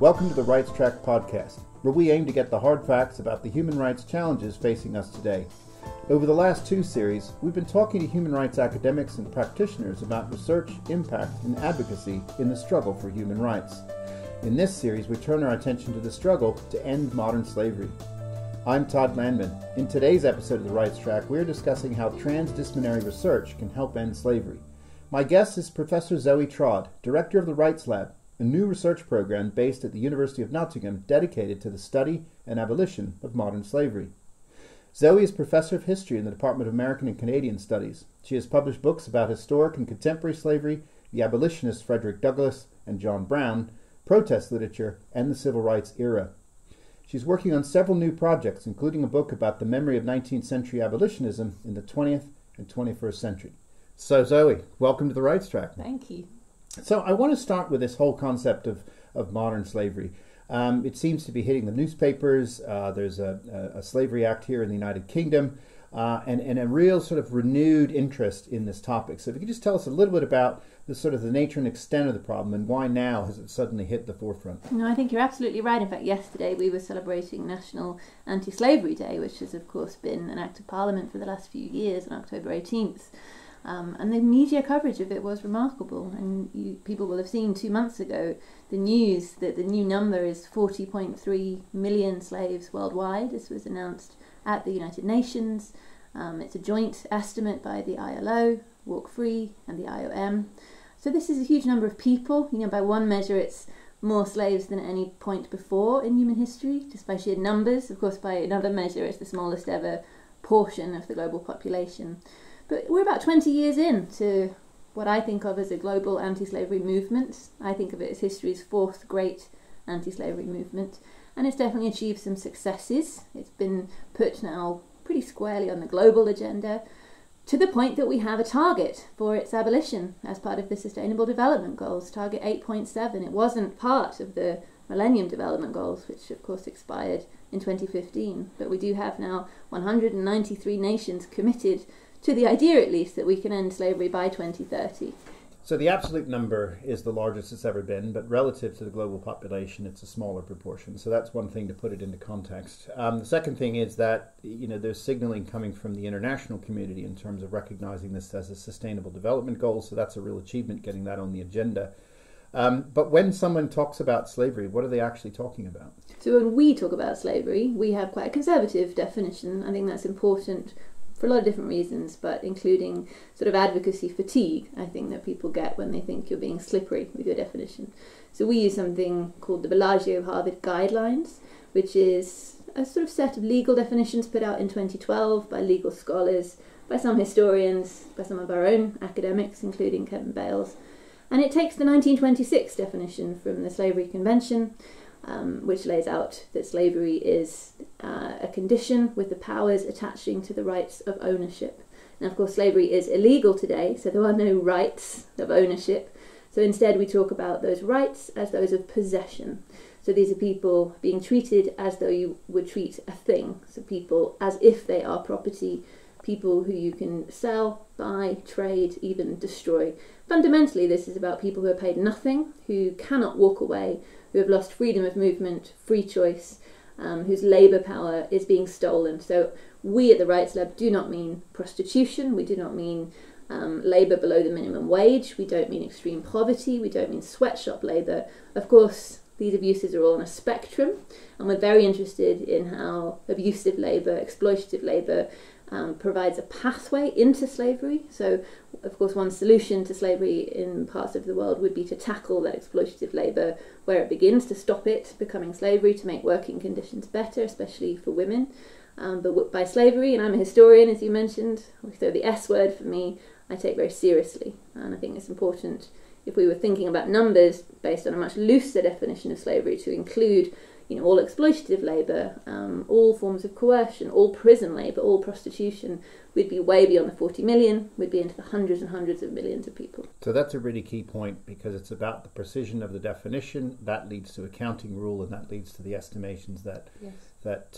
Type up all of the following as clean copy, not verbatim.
Welcome to the Rights Track podcast, where we aim to get the hard facts about the human rights challenges facing us today. Over the last two series, we've been talking to human rights academics and practitioners about research, impact, and advocacy in the struggle for human rights. In this series, we turn our attention to the struggle to end modern slavery. I'm Todd Landman. In today's episode of the Rights Track, we're discussing how transdisciplinary research can help end slavery. My guest is Professor Zoe Trodd, Director of the Rights Lab, a new research program based at the University of Nottingham dedicated to the study and abolition of modern slavery. Zoe is Professor of History in the Department of American and Canadian Studies. She has published books about historic and contemporary slavery, the abolitionists Frederick Douglass and John Brown, protest literature, and the civil rights era. She's working on several new projects, including a book about the memory of 19th century abolitionism in the 20th and 21st century. So Zoe, welcome to the Rights Track. Thank you. So I want to start with this whole concept of modern slavery. It seems to be hitting the newspapers. There's a Slavery Act here in the United Kingdom, and a real sort of renewed interest in this topic. So if you could just tell us a little bit about the nature and extent of the problem, and why now has it suddenly hit the forefront? No, I think you're absolutely right. In fact, yesterday we were celebrating National Anti-Slavery Day, which has of course been an act of Parliament for the last few years on October 18th. And the media coverage of it was remarkable. And people will have seen 2 months ago the news that the new number is 40.3 million slaves worldwide. This was announced at the United Nations. It's a joint estimate by the ILO, Walk Free, and the IOM. So this is a huge number of people. By one measure it's more slaves than at any point before in human history, just by sheer numbers. Of course, by another measure it's the smallest ever portion of the global population. But we're about 20 years into what I think of as a global anti-slavery movement. I think of it as history's fourth great anti-slavery movement. And it's definitely achieved some successes. It's been put now pretty squarely on the global agenda, to the point that we have a target for its abolition as part of the Sustainable Development Goals, target 8.7. It wasn't part of the Millennium Development Goals, which of course expired in 2015. But we do have now 193 nations committed to the idea, at least, that we can end slavery by 2030. So the absolute number is the largest it's ever been, but relative to the global population, it's a smaller proportion. So that's one thing to put it into context. The second thing is that there's signaling coming from the international community in terms of recognizing this as a sustainable development goal. So that's a real achievement, getting that on the agenda. But when someone talks about slavery, what are they actually talking about? So when we talk about slavery, we have quite a conservative definition. I think that's important for a lot of different reasons, but including sort of advocacy fatigue, I think, that people get when they think you're being slippery with your definition. So we use something called the Bellagio Harvard Guidelines, which is a sort of set of legal definitions put out in 2012 by legal scholars, by some historians, by some of our own academics, including Kevin Bales. And it takes the 1926 definition from the Slavery Convention, which lays out that slavery is a condition with the powers attaching to the rights of ownership. Now, of course, slavery is illegal today, so there are no rights of ownership. So instead we talk about those rights as those of possession. So these are people being treated as though you would treat a thing. So people as if they are property, people who you can sell, buy, trade, even destroy. Fundamentally, this is about people who are paid nothing, who cannot walk away, who have lost freedom of movement, free choice, whose labour power is being stolen. So we at the Rights Lab do not mean prostitution, we do not mean labour below the minimum wage, we don't mean extreme poverty, we don't mean sweatshop labour. Of course, these abuses are all on a spectrum, and we're very interested in how abusive labour, exploitative labour, provides a pathway into slavery. So, of course, one solution to slavery in parts of the world would be to tackle that exploitative labour where it begins, to stop it becoming slavery, to make working conditions better, especially for women. But by slavery, and I'm a historian, as you mentioned, so the S word for me, I take very seriously. And I think it's important, if we were thinking about numbers based on a much looser definition of slavery, to include all exploitative labour, all forms of coercion, all prison labour, all prostitution, we'd be way beyond the 40 million, we'd be into the hundreds and hundreds of millions of people. So that's a really key point, because it's about the precision of the definition, that leads to accounting rule, and that leads to the estimations that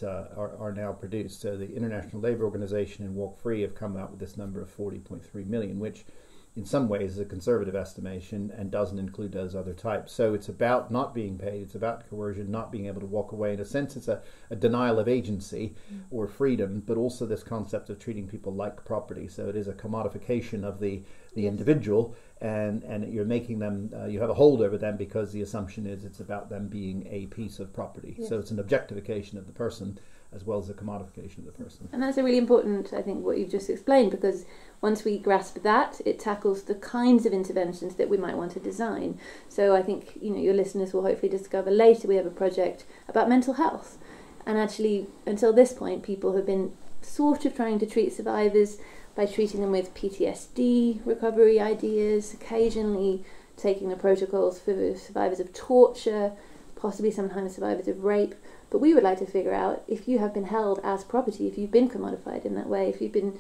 are now produced. So the International Labour Organization and Walk Free have come out with this number of 40.3 million, which in some ways, is a conservative estimation and doesn't include those other types. So it's about not being paid, it's about coercion, not being able to walk away. In a sense, it's a denial of agency or freedom, but also this concept of treating people like property. So it is a commodification of the individual, and you're making them, you have a hold over them because the assumption is it's about them being a piece of property. Yes. So it's an objectification of the person as well as a commodification of the person. And that's a really important, I think, what you've just explained, because once we grasp that, it tackles the kinds of interventions that we might want to design. So I think, your listeners will hopefully discover later we have a project about mental health. And actually, until this point, people have been sort of trying to treat survivors by treating them with PTSD recovery ideas, occasionally taking the protocols for survivors of torture, possibly sometimes survivors of rape. But we would like to figure out, if you have been held as property, if you've been commodified in that way, if you've been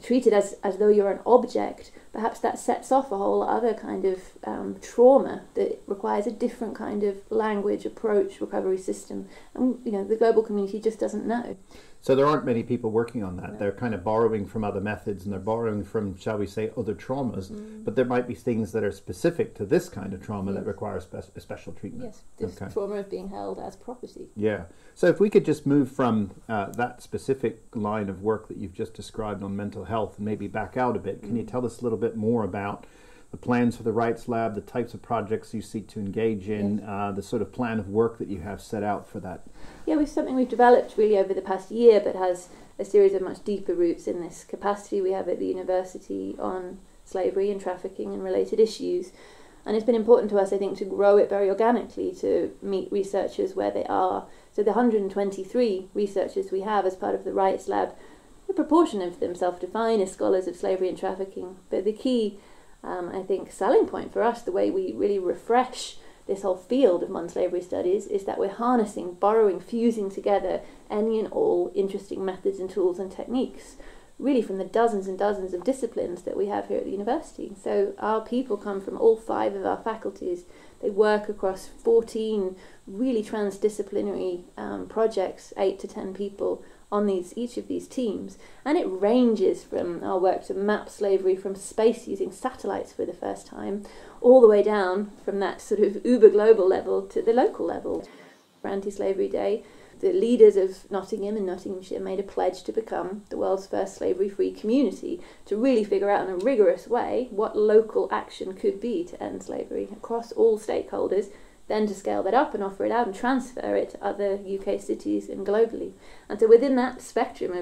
treated as though you're an object, perhaps that sets off a whole other kind of trauma that requires a different kind of language, approach, recovery system. And, the global community just doesn't know. So there aren't many people working on that. No. They're kind of borrowing from other methods, and they're borrowing from, shall we say, other traumas. But there might be things that are specific to this kind of trauma that require special treatment. Yes, this trauma of being held as property. Yeah. So if we could just move from that specific line of work that you've just described on mental health and maybe back out a bit, can you tell us a little bit more about the plans for the Rights Lab, the types of projects you seek to engage in, the sort of plan of work that you have set out for that? Yeah, it's something we've developed really over the past year, but has a series of much deeper roots in this capacity we have at the university on slavery and trafficking and related issues. And it's been important to us, I think, to grow it very organically, to meet researchers where they are. So the 123 researchers we have as part of the Rights Lab, a proportion of them self-define as scholars of slavery and trafficking. But the key, I think, selling point for us, the way we really refresh this whole field of modern slavery studies, is that we're harnessing, borrowing, fusing together any and all interesting methods and tools and techniques, really from the dozens and dozens of disciplines that we have here at the university. So our people come from all 5 of our faculties. They work across 14 really transdisciplinary projects, 8 to 10 people on each of these teams, and it ranges from our work to map slavery from space using satellites for the first time, all the way down from that sort of uber global level to the local level. For Anti-Slavery Day, the leaders of Nottingham and Nottinghamshire made a pledge to become the world's first slavery-free community, to really figure out in a rigorous way what local action could be to end slavery across all stakeholders, then to scale that up and offer it out and transfer it to other UK cities and globally. And so within that spectrum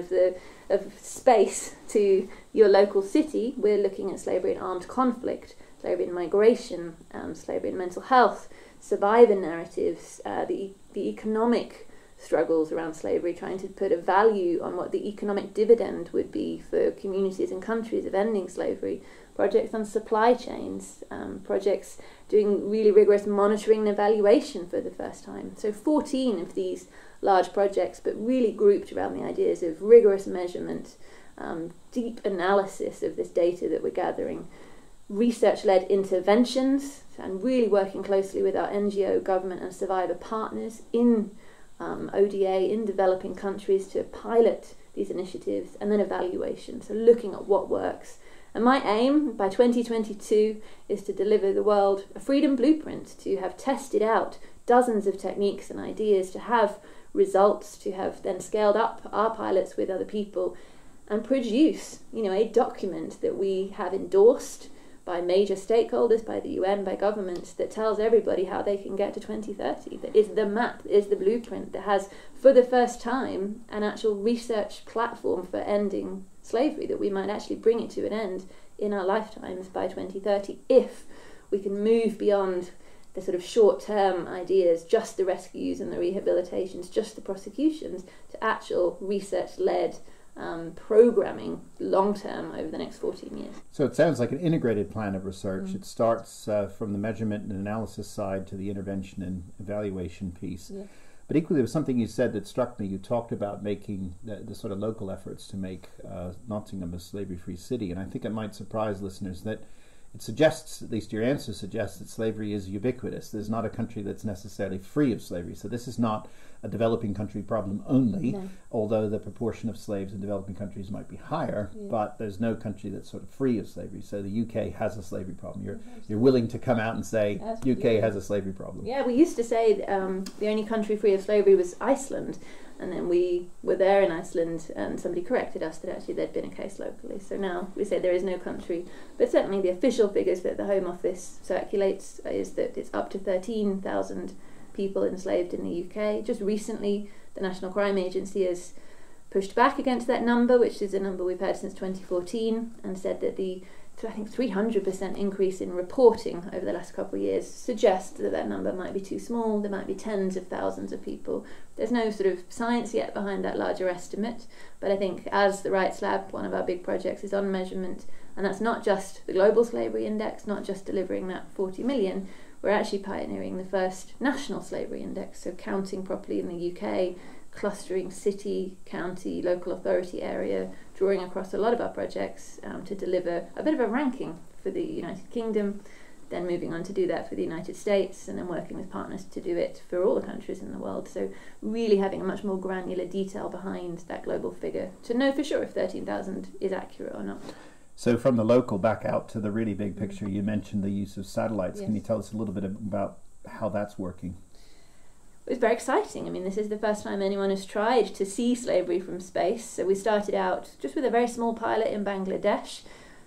of space to your local city, we're looking at slavery and armed conflict, slavery and migration, slavery and mental health, survivor narratives, the economic struggles around slavery, trying to put a value on what the economic dividend would be for communities and countries of ending slavery, projects on supply chains, projects doing really rigorous monitoring and evaluation for the first time. So 14 of these large projects, but really grouped around the ideas of rigorous measurement, deep analysis of this data that we're gathering, research-led interventions, and really working closely with our NGO, government and survivor partners in ODA, in developing countries, to pilot these initiatives, and then evaluation, so looking at what works. And my aim by 2022 is to deliver the world a freedom blueprint, to have tested out dozens of techniques and ideas, to have results, to have then scaled up our pilots with other people, and produce, a document that we have endorsed by major stakeholders, by the UN, by governments, that tells everybody how they can get to 2030, that is the map, is the blueprint, that has, for the first time, an actual research platform for ending slavery, that we might actually bring it to an end in our lifetimes by 2030, if we can move beyond the sort of short-term ideas, just the rescues and the rehabilitations, just the prosecutions, to actual research-led programming long-term over the next 14 years. So it sounds like an integrated plan of research. It starts from the measurement and analysis side to the intervention and evaluation piece. Yeah. But equally, there was something you said that struck me. You talked about making the sort of local efforts to make Nottingham a slavery-free city, and I think it might surprise listeners that it suggests, at least your answer suggests, that slavery is ubiquitous. There's not a country that's necessarily free of slavery. So this is not a developing country problem only, no. Although the proportion of slaves in developing countries might be higher, but there's no country that's sort of free of slavery. So the UK has a slavery problem. You're willing to come out and say UK has a slavery problem. Yeah, we used to say the only country free of slavery was Iceland. And then we were there in Iceland and somebody corrected us that actually there'd been a case locally. So now we say there is no country. But certainly the official figures that the Home Office circulates is that it's up to 13,000 people enslaved in the UK. Just recently, the National Crime Agency has pushed back against that number, which is a number we've had since 2014, and said that the, I think, 300% increase in reporting over the last couple of years suggests that that number might be too small. There might be tens of thousands of people. There's no sort of science yet behind that larger estimate, but I think as the Rights Lab, one of our big projects is on measurement, and that's not just the Global Slavery Index, not just delivering that 40 million, we're actually pioneering the first national slavery index, so counting properly in the UK, clustering city, county, local authority area, drawing across a lot of our projects to deliver a bit of a ranking for the United Kingdom, then moving on to do that for the United States, and then working with partners to do it for all the countries in the world. So really having a much more granular detail behind that global figure to know for sure if 13,000 is accurate or not. So from the local back out to the really big picture, you mentioned the use of satellites. Yes. Can you tell us a little bit about how that's working? It was very exciting. I mean, this is the first time anyone has tried to see slavery from space. So we started out just with a very small pilot in Bangladesh.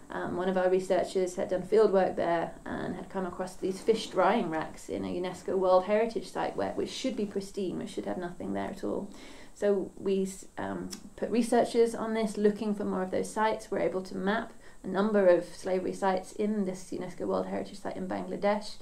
One of our researchers had done field work there and had come across these fish drying racks in a UNESCO World Heritage Site which should be pristine, which should have nothing there at all. So we put researchers on this, looking for more of those sites. We're able to map a number of slavery sites in this UNESCO World Heritage Site in Bangladesh.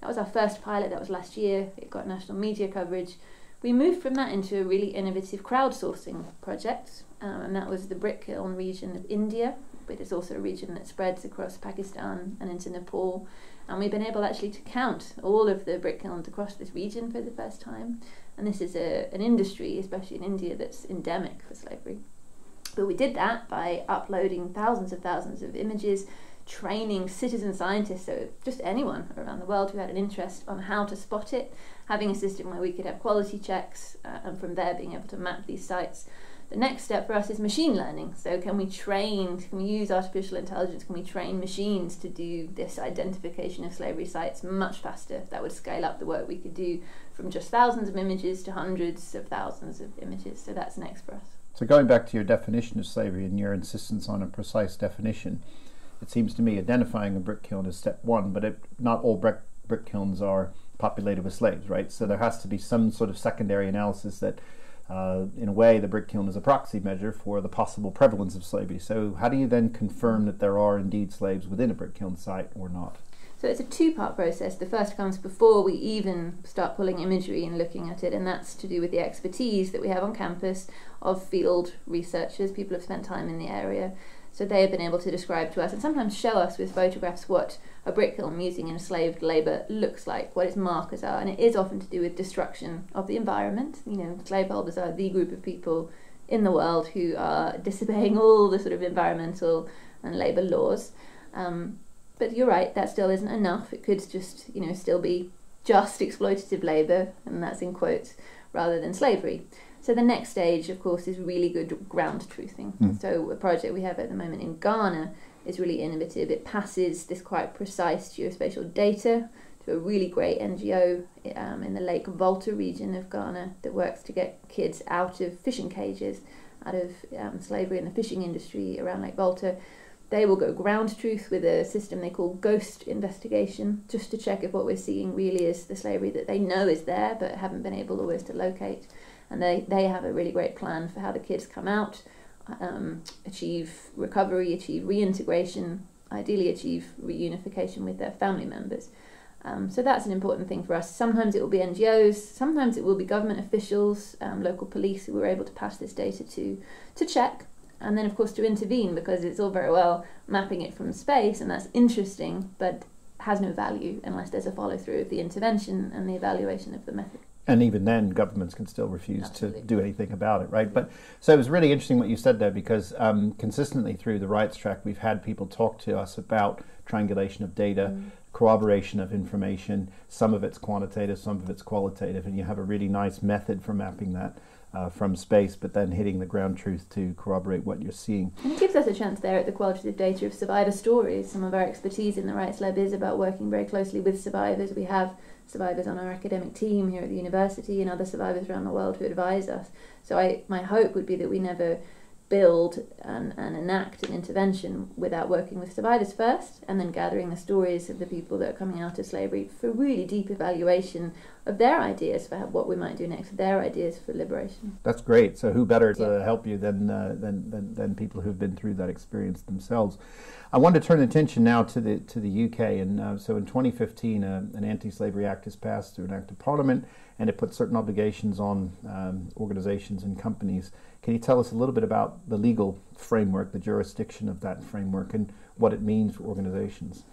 That was our first pilot, that was last year. It got national media coverage. We moved from that into a really innovative crowdsourcing project, and that was the brick kiln region of India, but it's also a region that spreads across Pakistan and into Nepal. And we've been able actually to count all of the brick kilns across this region for the first time. And this is an industry, especially in India, that's endemic for slavery. But we did that by uploading thousands of images, training citizen scientists, so just anyone around the world who had an interest on how to spot it, having a system where we could have quality checks, and from there being able to map these sites. The next step for us is machine learning. So can we use artificial intelligence, can we train machines to do this identification of slavery sites much faster? That would scale up the work we could do from just thousands of images to hundreds of thousands of images. So that's next for us. So going back to your definition of slavery and your insistence on a precise definition, it seems to me identifying a brick kiln is step one, but not all brick kilns are populated with slaves, right? So there has to be some sort of secondary analysis that in a way, the brick kiln is a proxy measure for the possible prevalence of slavery. So how do you then confirm that there are indeed slaves within a brick kiln site or not? So it's a two-part process. The first comes before we even start pulling imagery and looking at it, and that's to do with the expertise that we have on campus of field researchers, people who have spent time in the area. So they have been able to describe to us and sometimes show us with photographs what a brick kiln using enslaved labour looks like, what its markers are, and it is often to do with destruction of the environment. Slaveholders are the group of people in the world who are disobeying all the sort of environmental and labour laws. But you're right, that still isn't enough. It could just, still be just exploitative labour, and that's in quotes, rather than slavery. So the next stage, of course, is really good ground truthing. So a project we have at the moment in Ghana is really innovative. It passes this quite precise geospatial data to a really great NGO in the Lake Volta region of Ghana that works to get kids out of fishing cages, out of slavery in the fishing industry around Lake Volta. They will go ground truth with a system they call ghost investigation, just to check if what we're seeing really is the slavery that they know is there but haven't been able always to locate. And they have a really great plan for how the kids come out, achieve recovery, achieve reintegration, ideally achieve reunification with their family members. So that's an important thing for us. Sometimes it will be NGOs, sometimes it will be government officials, local police who we're able to pass this data to check, and then of course to intervene, because it's all very well mapping it from space, and that's interesting, but has no value unless there's a follow through of the intervention and the evaluation of the method. And even then, governments can still refuse Absolutely. to do anything about it, right? But so it was really interesting what you said there, because consistently through the rights track, we've had people talk to us about triangulation of data, corroboration of information. Some of it's quantitative, some of it's qualitative, and you have a really nice method for mapping that from space, but then hitting the ground truth to corroborate what you're seeing. And it gives us a chance there at the qualitative data of survivor stories. Some of our expertise in the Rights Lab is about working very closely with survivors. We have survivors on our academic team here at the university and other survivors around the world who advise us. So my hope would be that we never build and enact an intervention without working with survivors first, and then gathering the stories of the people that are coming out of slavery for really deep evaluation of their ideas for what we might do next, their ideas for liberation. That's great. So who better to help you than people who've been through that experience themselves? I want to turn attention now to the UK, and so in 2015 an Anti-Slavery Act is passed through an Act of Parliament, and it puts certain obligations on organizations and companies. Can you tell us a little bit about the legal framework, the jurisdiction of that framework, and what it means for organizations?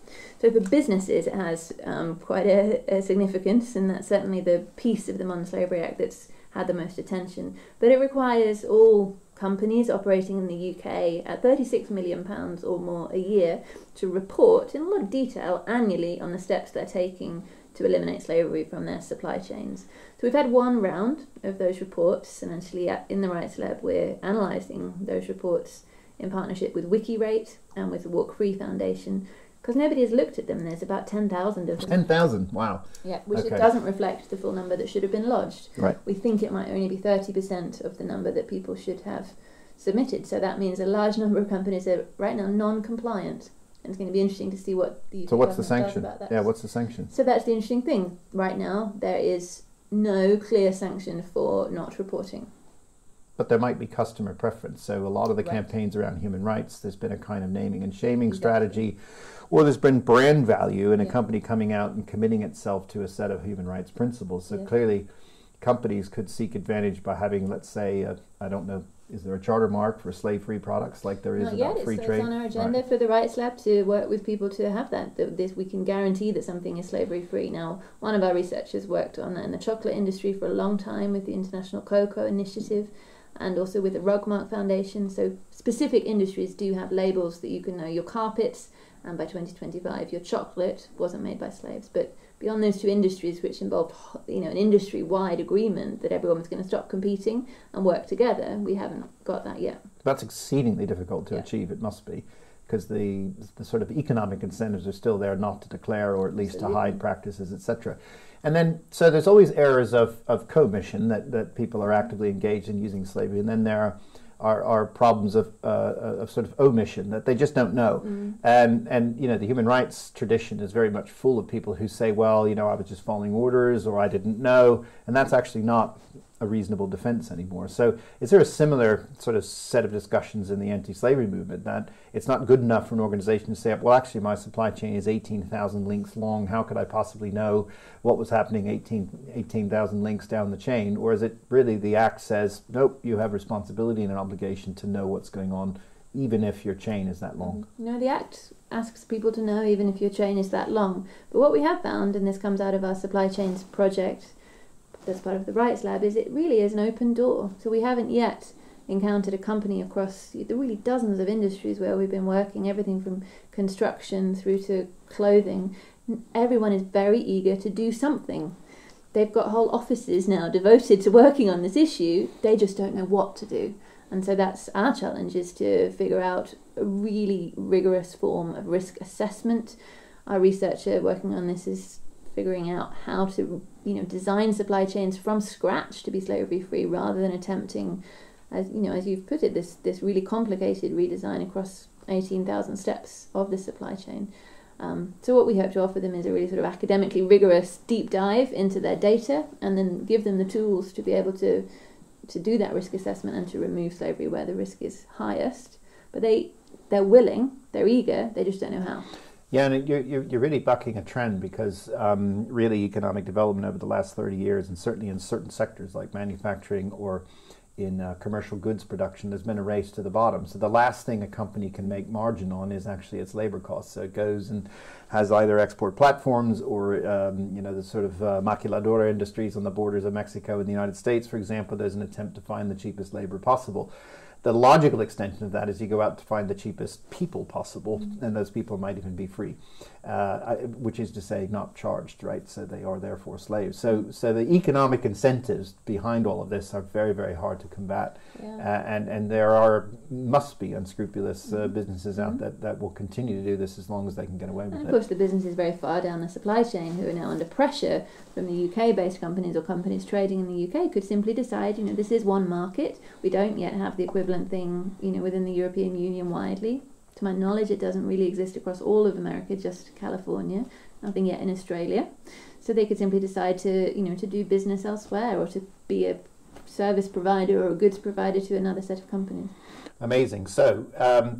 So for businesses, it has quite a significance, and that's certainly the piece of the Modern Slavery Act that's had the most attention. But it requires all companies operating in the UK at £36 million or more a year to report in a lot of detail annually on the steps they're taking to eliminate slavery from their supply chains. So we've had one round of those reports, and actually in the Rights Lab we're analysing those reports in partnership with WikiRate and with the Walk Free Foundation, because nobody has looked at them. There's about 10,000 of them. 10,000, wow. Yeah, which it doesn't reflect the full number that should have been lodged. Right. We think it might only be 30% of the number that people should have submitted. So that means a large number of companies are right now non-compliant. And it's going to be interesting to see what the UK So what's the government does sanction? about that. Yeah, what's the sanction? So that's the interesting thing. Right now, there is no clear sanction for not reporting. But there might be customer preference. So a lot of the campaigns around human rights, there's been a kind of naming and shaming strategy, or there's been brand value in a company coming out and committing itself to a set of human rights principles. So clearly, companies could seek advantage by having, let's say, I don't know, is there a charter mark for slave-free products like there is about free trade? It's on our agenda for the Rights Lab to work with people to have that. We can guarantee that something is slavery-free. Now, one of our researchers worked on that in the chocolate industry for a long time with the International Cocoa Initiative, and also with the Rugmark Foundation. So specific industries do have labels that you can know. Your carpets, and by 2025 your chocolate wasn't made by slaves. But beyond those two industries, which involved an industry-wide agreement that everyone was going to stop competing and work together, we haven't got that yet. That's exceedingly difficult to achieve, it must be, because the sort of economic incentives are still there not to declare, or at least to hide practices, etc. And then, so there's always errors of commission, that people are actively engaged in using slavery, and then there are problems of sort of omission, that they just don't know. And the human rights tradition is very much full of people who say, well, I was just following orders, or I didn't know, and that's actually not a reasonable defense anymore. So is there a similar sort of set of discussions in the anti-slavery movement, that it's not good enough for an organization to say, well, actually my supply chain is 18,000 links long, how could I possibly know what was happening 18,000 links down the chain? Or is it really the Act says, nope, you have responsibility and an obligation to know what's going on, even if your chain is that long? No, the Act asks people to know even if your chain is that long. But what we have found, and this comes out of our supply chains project that's part of the Rights Lab, is it really is an open door. So we haven't yet encountered a company across the really dozens of industries where we've been working, everything from construction through to clothing. Everyone is very eager to do something. They've got whole offices now devoted to working on this issue. They just don't know what to do. And so that's our challenge, is to figure out a really rigorous form of risk assessment. Our researcher working on this is figuring out how to design supply chains from scratch to be slavery free, rather than attempting, as you've put it, this really complicated redesign across 18,000 steps of the supply chain. So what we hope to offer them is a really sort of academically rigorous deep dive into their data, and then give them the tools to be able to do that risk assessment and to remove slavery where the risk is highest. But they're willing, they're eager, they just don't know how. Yeah, and you're really bucking a trend, because really economic development over the last 30 years, and certainly in certain sectors like manufacturing or commercial goods production, there's been a race to the bottom. So the last thing a company can make margin on is actually its labor costs. So it goes and has either export platforms or the sort of maquiladora industries on the borders of Mexico and the United States, for example. There's an attempt to find the cheapest labor possible. The logical extension of that is you go out to find the cheapest people possible, and those people might even be free, which is to say not charged, right? So they are therefore slaves. So the economic incentives behind all of this are very, very hard to combat. And there must be unscrupulous businesses out that will continue to do this as long as they can get away with it. And of course the businesses very far down the supply chain who are now under pressure from the UK-based companies or companies trading in the UK could simply decide, this is one market. We don't yet have the equivalent thing, within the European Union widely. To my knowledge, it doesn't really exist across all of America, just California. Nothing yet in Australia. So they could simply decide to, to do business elsewhere or to be a service provider or a goods provider to another set of companies. Amazing. So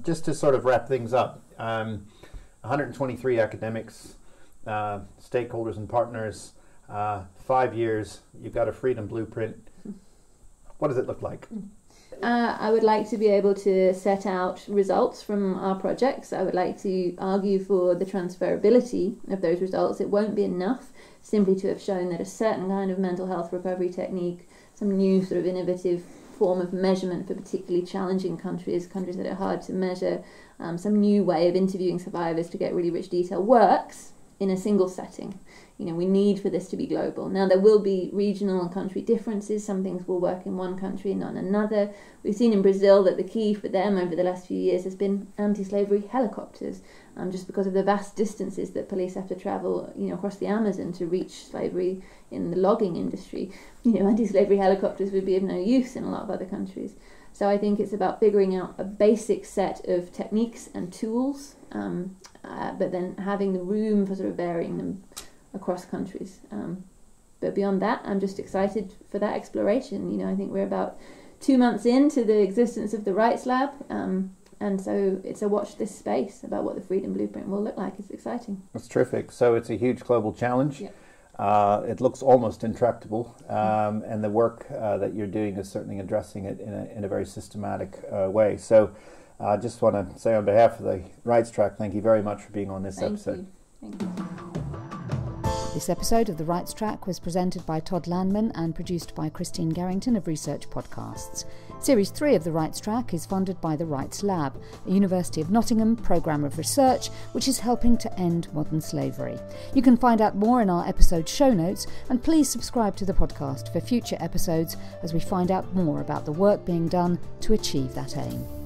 just to sort of wrap things up, 123 academics, stakeholders and partners, 5 years, you've got a freedom blueprint. What does it look like? I would like to be able to set out results from our projects. I would like to argue for the transferability of those results. It won't be enough simply to have shown that a certain kind of mental health recovery technique, some new sort of innovative form of measurement for particularly challenging countries that are hard to measure, some new way of interviewing survivors to get really rich detail works in a single setting. We need for this to be global. Now, there will be regional and country differences. Some things will work in one country and not in another. We've seen in Brazil that the key for them over the last few years has been anti-slavery helicopters, just because of the vast distances that police have to travel, across the Amazon to reach slavery in the logging industry. Anti-slavery helicopters would be of no use in a lot of other countries. So I think it's about figuring out a basic set of techniques and tools, but then having the room for sort of varying them across countries. But beyond that, I'm just excited for that exploration. I think we're about 2 months into the existence of the Rights Lab, and so it's a watch this space about what the Freedom Blueprint will look like. It's exciting. That's terrific. So it's a huge global challenge. Yeah. It looks almost intractable, and the work that you're doing is certainly addressing it in a very systematic way. So I just want to say on behalf of the Rights Track, thank you very much for being on this episode. Thank you. This episode of The Rights Track was presented by Todd Landman and produced by Christine Garrington of Research Podcasts. Series 3 of The Rights Track is funded by the Rights Lab, a University of Nottingham programme of research which is helping to end modern slavery. You can find out more in our episode show notes, and please subscribe to the podcast for future episodes as we find out more about the work being done to achieve that aim.